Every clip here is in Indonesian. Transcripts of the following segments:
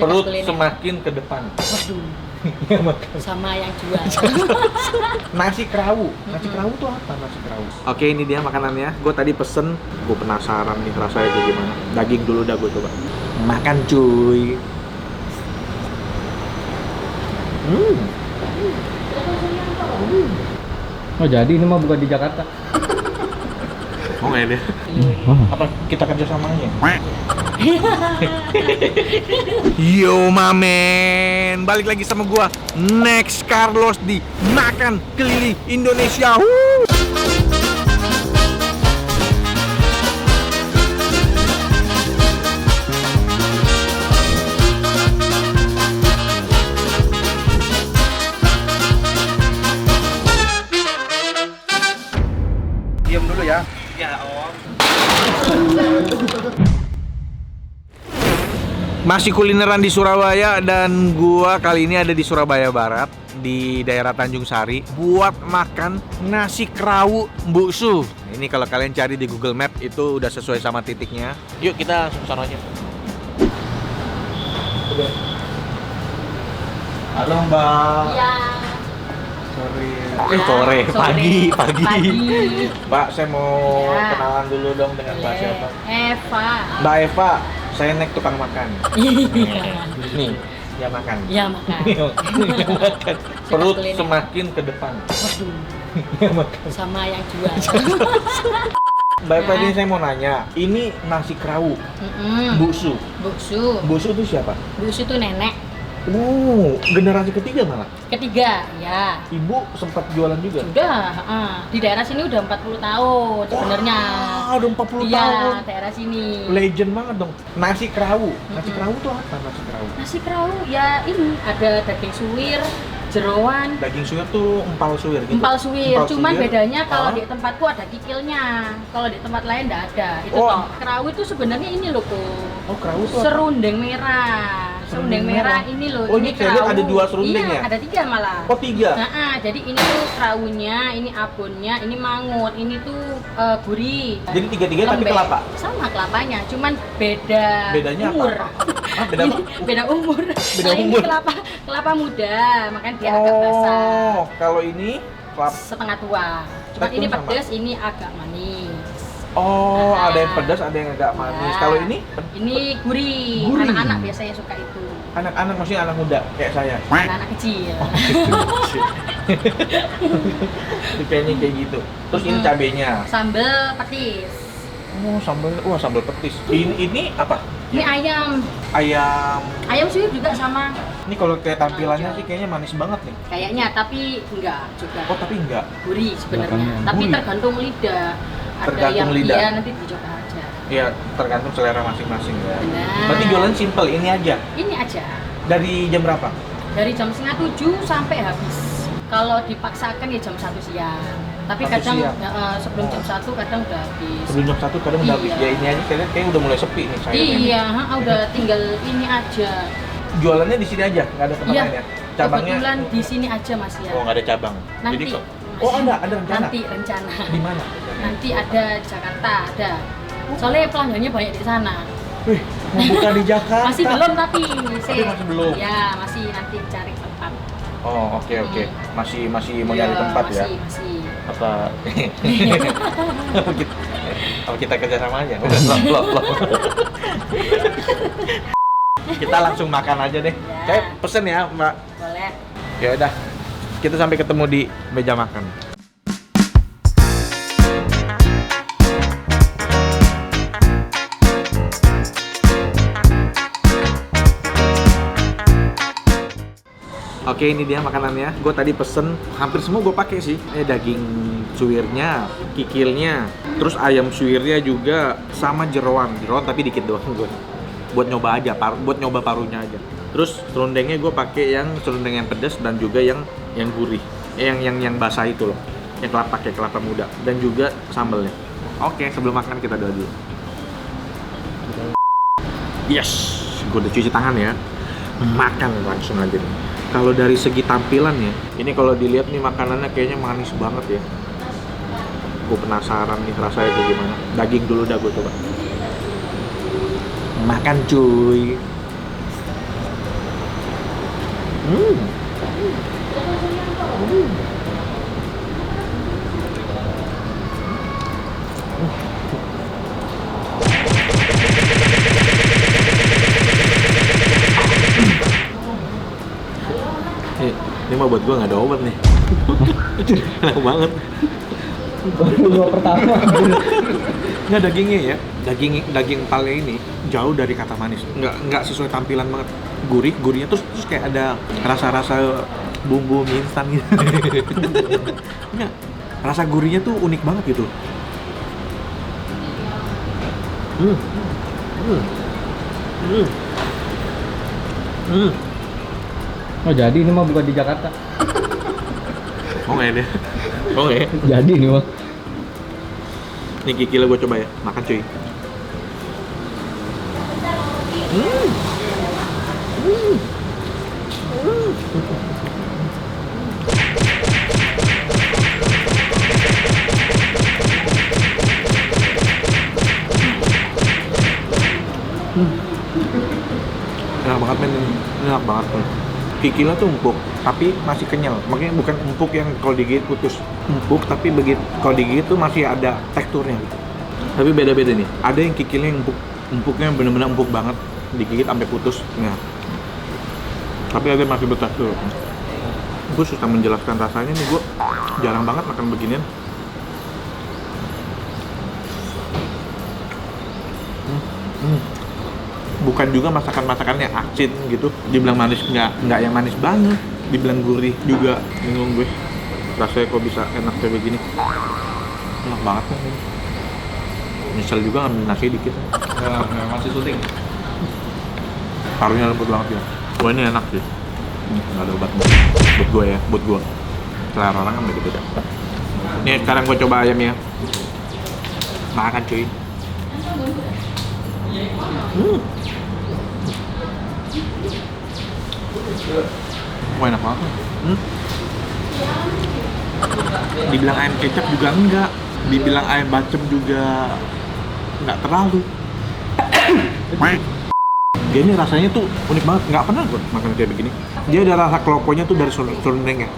perut semakin ke depan. Waduh. Sama yang jual. Nasi kerawu. Nasi kerawu tuh apa nasi kerawu? Oke, ini dia makanannya. Gue tadi pesen, gue penasaran nih rasanya kayak gimana. Daging dulu dah gue coba. Makan cuy. Oh jadi ini mah bukan di Jakarta. Oh nggak ada. Apa kita kerja samanya? Yo mamen, balik lagi sama gua Next Carlos di Makan Keliling Indonesia. Diam dulu ya. Ya om. Masih kulineran di Surabaya dan gua kali ini ada di Surabaya Barat di daerah Tanjung Sari buat makan nasi kerawu Mbuk Su. Ini kalau kalian cari di Google Map itu udah sesuai sama titiknya. Yuk kita langsung sana aja. Halo Mbak. Iya. Sore. Pagi. Pagi. Mbak, saya mau Ya. kenalan dulu dong dengan Mbak siapa? Eva. Mbak Eva, saya naik tukang makan. Nih, ya makan. Iya makan. Ya makan. Perut kuliner. semakin ke depan. Waduh. Ya makan. Sama yang jual. Mbak Eva, ini saya mau nanya. Ini nasi kerawu, Mbuk Su. Buksu. Mbuk Su itu siapa? Buksu itu nenek. Generasi ketiga malah. Ketiga, ya. Ibu sempat jualan juga? Sudah, di daerah sini udah 40 tahun sebenarnya. Wah, udah 40 Iya, tahun. daerah sini. Legend banget dong. Nasi kerawu. Nasi kerawu tuh apa nasi kerawu? Nasi kerawu ya ini ada daging suwir, jeroan, Daging suwir tuh empal suwir gitu. empal suwir. Cuman suwir. bedanya kalau Ah. di tempatku ada kikilnya. Kalau di tempat lain nggak ada. Itu Oh. toh. Kerawu itu sebenarnya ini loh, Oh, kerawu tuh apa? serundeng merah. Serundeng merah ini loh. Oh, ini saya lihat ada 2 serundeng iya, ya? ada 3 malah. Oh, 3. Nah, jadi ini tuh kerawunya, ini abonnya, ini mangut, ini tuh gurih. Jadi tiga-tiga tapi Lembek. kelapa? Sama kelapanya, cuman beda Bedanya apa? umur. Ah, beda apa? Beda umur. Beda Nah, umur. ini kelapa muda, makanya dia agak basah. Oh, kalau ini kelapa. Setengah tua. Cuman Tekstur ini sama? pedas, ini agak manis. Oh, Ah. ada yang pedas, ada yang agak manis. Ya. Kalau ini Ini gurih. Gurih. Anak-anak biasanya suka itu. anak-anak, maksudnya anak muda kayak saya. Anak-anak kecil. Itu kayaknya kayak gitu. Terus ini cabenya. Sambal petis. Oh, sambal petis. Ini apa? Ini ayam. Ayam. Ayam suwir juga sama. Ini kalau kayak tampilannya sih kayaknya manis banget nih. Kayaknya, tapi enggak juga. Oh, tapi enggak. Gurih sebenarnya. Belakangnya. Tapi Gurih. tergantung lidah. Ada Tergantung yang lidah. iya nanti dicoba aja. Ya, tergantung selera masing-masing ya. Benar. Berarti jualan simple ini aja. Ini aja. Dari jam berapa? Dari jam 6:30 sampai habis. Kalau dipaksakan ya jam 1 siang. Tapi 1 kadang siang. sebelum jam 1 kadang udah habis. Sebelum jam 1 kadang udah habis. Iya. Ya ini aja saya lihat kayaknya udah mulai sepi nih saya. Iya, udah tinggal ini aja. Jualannya di sini aja, nggak ada tempat Iya. lain ya? Cabangnya? Kebetulan di sini aja Mas ya. Oh, nggak ada cabang. Nanti. Jadi kok. Mas. Oh, ada rencana. Nanti rencana. Di mana? Nanti ada Jakarta, ada. Soalnya pelanggannya banyak di sana. Wih, mau buka di Jakarta. Masih belum tapi masih belum. Ya, masih nanti cari tempat. Oh, oke. Masih mau nyari Iya, tempat ya? Masih. Apa? Apa kita kerja sama aja? Loh. Kita langsung makan aja deh. Ya. Kayak pesen ya, Mbak. Boleh. Ya udah. Kita sampai ketemu di meja makan. Oke, ini dia makanannya. Gue tadi pesen, hampir semua gue pakai sih. Daging suwirnya, kikilnya, terus ayam suwirnya juga, sama jeroan tapi dikit doang gue. Buat nyoba aja, buat nyoba parunya aja. Terus serundengnya gue pakai yang serundeng yang pedas dan juga yang gurih, yang basah itu loh, yang pakai kelapa muda dan juga sambalnya. Oke, sebelum makan kita doa dulu. Yes, gue udah cuci tangan ya. Makan langsung aja nih. Kalau dari segi tampilannya, ini kalau dilihat nih makanannya kayaknya manis banget ya. Gue penasaran nih rasanya kayak gimana. Daging dulu dah gue coba. Makan cuy. Hmm. Ini mah buat gua nggak ada obat nih. Enak banget. Baru gua pertama. Nggak dagingnya ya, daging pale ini jauh dari kata manis. Nggak sesuai tampilan banget. Gurihnya terus kayak ada rasa-rasa bumbu mie instan gitu. Nggak, rasa gurihnya tuh unik banget gitu. Hmm. Hmm. Hmm. Hmm. Oh jadi ini mah bukan di Jakarta. Oh nggak ya deh. Oh nggak ya. Jadi ini mah. Ini kikilnya gue coba ya, makan cuy. Hmm. Hmm. Enak banget men, enak banget men. Kikilnya tuh empuk, tapi masih kenyal. Makanya bukan empuk yang kalau digigit putus. Empuk, tapi begitu kalau digigit tuh masih ada teksturnya gitu. Tapi beda-beda nih. Ada yang kikilnya yang empuk, empuknya bener-bener empuk banget, digigit sampai putus. Nah. Tapi ada yang masih bertekstur. Gue susah menjelaskan rasanya nih, gue jarang banget makan beginian. Bukan juga masakannya asin gitu, dibilang manis nggak yang manis banget, dibilang gurih juga, bingung gue rasanya kok bisa enak kayak begini. Enak banget nih. Nyesel juga ngambil nasi dikit. Masih syuting. Parunya lembut banget ya. Wah ini enak sih. Nggak ada obat buat gue ya, buat gue. Selera orang kan beda-beda. Nih sekarang gue coba ayam ya. Makan cuy. Wah enak banget. Dibilang ayam kecap juga enggak, dibilang ayam bacem juga enggak terlalu. Dia ini rasanya tuh unik banget, nggak pernah gue makan kayak begini. Dia ada rasa keloponya tuh dari serundengnya.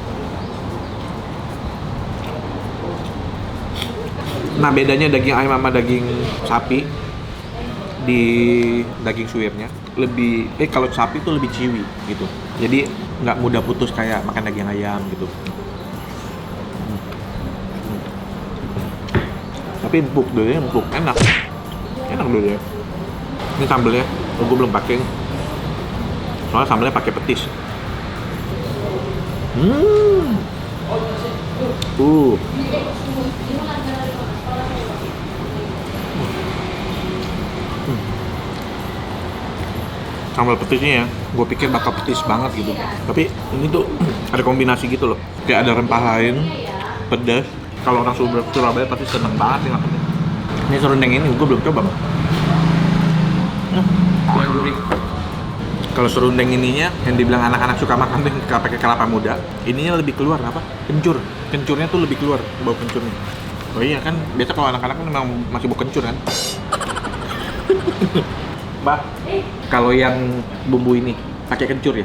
Nah bedanya daging ayam sama daging sapi, di daging suwirnya lebih kalau sapi tuh lebih ciwi gitu, jadi nggak mudah putus kayak makan daging ayam gitu. Tapi empuk, dulunya empuk, enak dulunya. Ini sambelnya, gue belum pakai, soalnya sambelnya pakai petis. Sambal petisnya ya, gue pikir bakal petis banget gitu. Tapi ini tuh ada kombinasi gitu loh. Kayak ada rempah lain, pedas. Kalau orang Surabaya pasti seneng banget nih makannya. Ini serundeng ini gue belum coba bang. Kalau serundeng ininya, yang dibilang anak-anak suka makan tuh pakai kelapa muda, ininya lebih keluar apa? Kencur. Kencurnya tuh lebih keluar, bau kencurnya. Oh iya kan, biasa kalau anak-anak kan memang masih bau kencur kan. Mbak, kalau yang bumbu ini pakai kencur ya?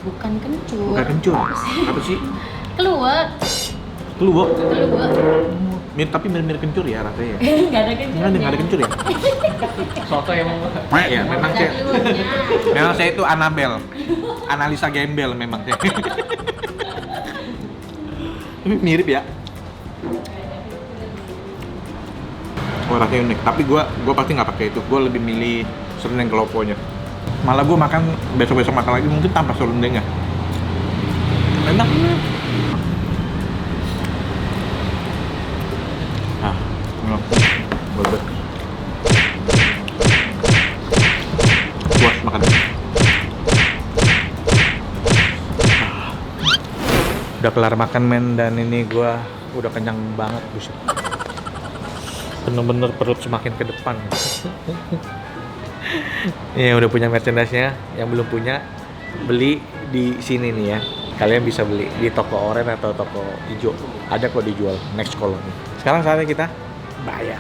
Bukan kencur. Bukan kencur. Apa sih? Keluar. Keluak. Keluar. Tapi mirip-mirip kencur ya rasanya ya? Nggak ada kencur. Nggak ada kencur ya? Soto emang. Ya, memang saya itu Anabel. Analisa gembel memang saya. Ini mirip ya? Oh, rasanya unik. Tapi gua pasti nggak pakai itu. Gua lebih milih serundeng keloponya. Malah gua makan besok-besok makan lagi mungkin tanpa serundengnya. Enak. Enak. Boleh. Puas makan. Udah kelar makan men, dan ini gua udah kenyang banget buset. Bener-bener perut semakin ke depan. Ini udah punya merchandise-nya, yang belum punya beli di sini nih ya. Kalian bisa beli di toko oranye atau toko hijau. Ada kok dijual next colony. Sekarang saatnya kita bayar.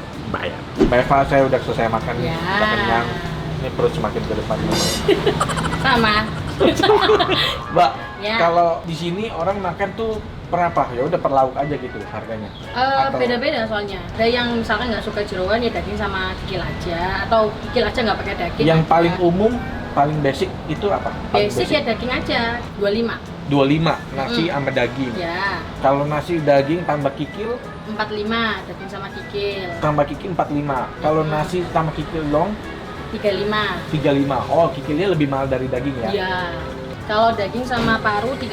Mbak Eva, saya udah selesai makan, Ya. udah kenyang. Ini perut semakin ke depan. Sama. Mbak, Ya. Kalau di sini orang makan tuh per apa? Ya udah per lauk aja gitu harganya. Atau- Beda-beda soalnya. Ada yang misalkan nggak suka jeroan ya daging sama kikil aja, atau kikil aja nggak pakai daging. Yang ada. paling umum, paling basic itu apa? Paling basic ya daging aja 25. 25 nasi sama daging. Ya, Kalau nasi daging tambah kikil 45 daging sama kikil. 45. Kalau nasi tambah kikil dong 35. 35. Oh, kikilnya lebih mahal dari daging ya? Iya. Kalau daging sama paru 30,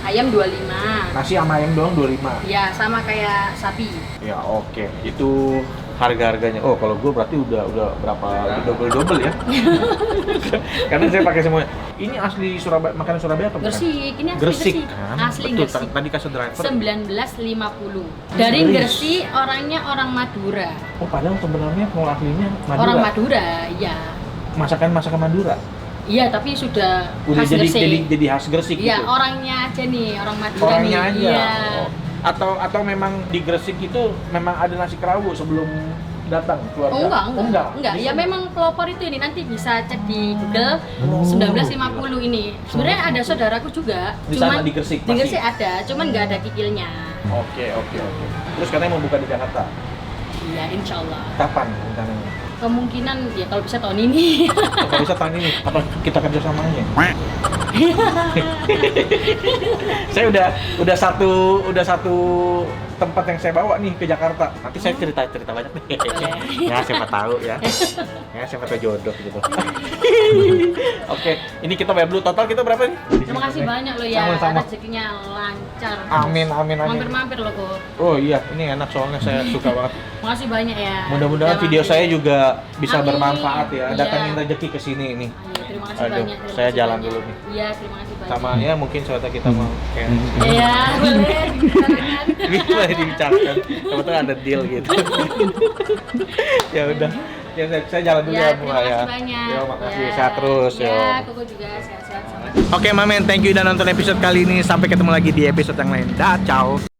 ayam 25. Nasi sama ayam doang 25. Ya, sama kayak sapi. Ya, oke. Itu harga-harganya. Oh, kalau gue berarti udah berapa double ya? Karena saya pakai semuanya. Ini asli Surabaya, makanan Surabaya apa bukan? Gresik, ini asli Gresik Gresik. kan? Asli Betul, Gresik. tadi kasih driver. 1950. Dari Wih. Gresik, orangnya orang Madura. Oh, padahal sebenarnya kalau aslinya Madura. Orang Madura, ya. Masakan Madura. Iya, tapi sudah Udah khas Gresik. jadi khas Gresik Iya, gitu. orangnya aja nih, orang Madura Orangnya nih. aja. Iya. Oh. Atau memang di Gresik itu memang ada nasi kerawu sebelum datang keluarga? Oh, enggak. Di Ya sini. memang pelopor itu ini nanti bisa cek di Google 1950 ini. Sebenarnya ada saudaraku juga, Di sana, di Gresik Di masih? Gresik ada, cuman nggak ada kikilnya. Oke. Terus katanya mau buka di Jakarta. Iya, insya Allah. Kapan rencananya? Kemungkinan ya kalau bisa tahun ini. Kalau bisa tahun ini, apa kita kerja samanya? Saya udah satu tempat yang saya bawa nih ke Jakarta. Nanti saya cerita banyak nih. Ya siapa tahu ya. Ya siapa tahu jodoh gitu. Oke, ini kita bayar dulu. Total kita berapa nih? Terima kasih banyak loh ya, Sama-sama. rezekinya lancar. Amin. Mampir-mampir loh kok. Oh iya, ini enak soalnya saya suka banget. Makasih banyak ya. Mudah-mudahan Udah video mampir. saya juga bisa Amin. bermanfaat ya. Iya. Datangin rezeki ke sini ini. Ayo, terima kasih Aduh, banyak. terima saya kasih jalan banyak. dulu nih. Iya, terima kasih banyak. Sama ya mungkin suatu kita mau kayak Iya, boleh dibicarakan. boleh dibicarakan. Kebetulan ada deal gitu. Ya udah. Ya saya jalan dulu Ya, ya, Bu terima ya. kasih banyak. Ya, makasih. Ya. Sehat terus Ya, ya. Koko juga sehat-sehat sama. Oke, Mamen, thank you udah nonton episode kali ini. Sampai ketemu lagi di episode yang lain. Dah, ciao.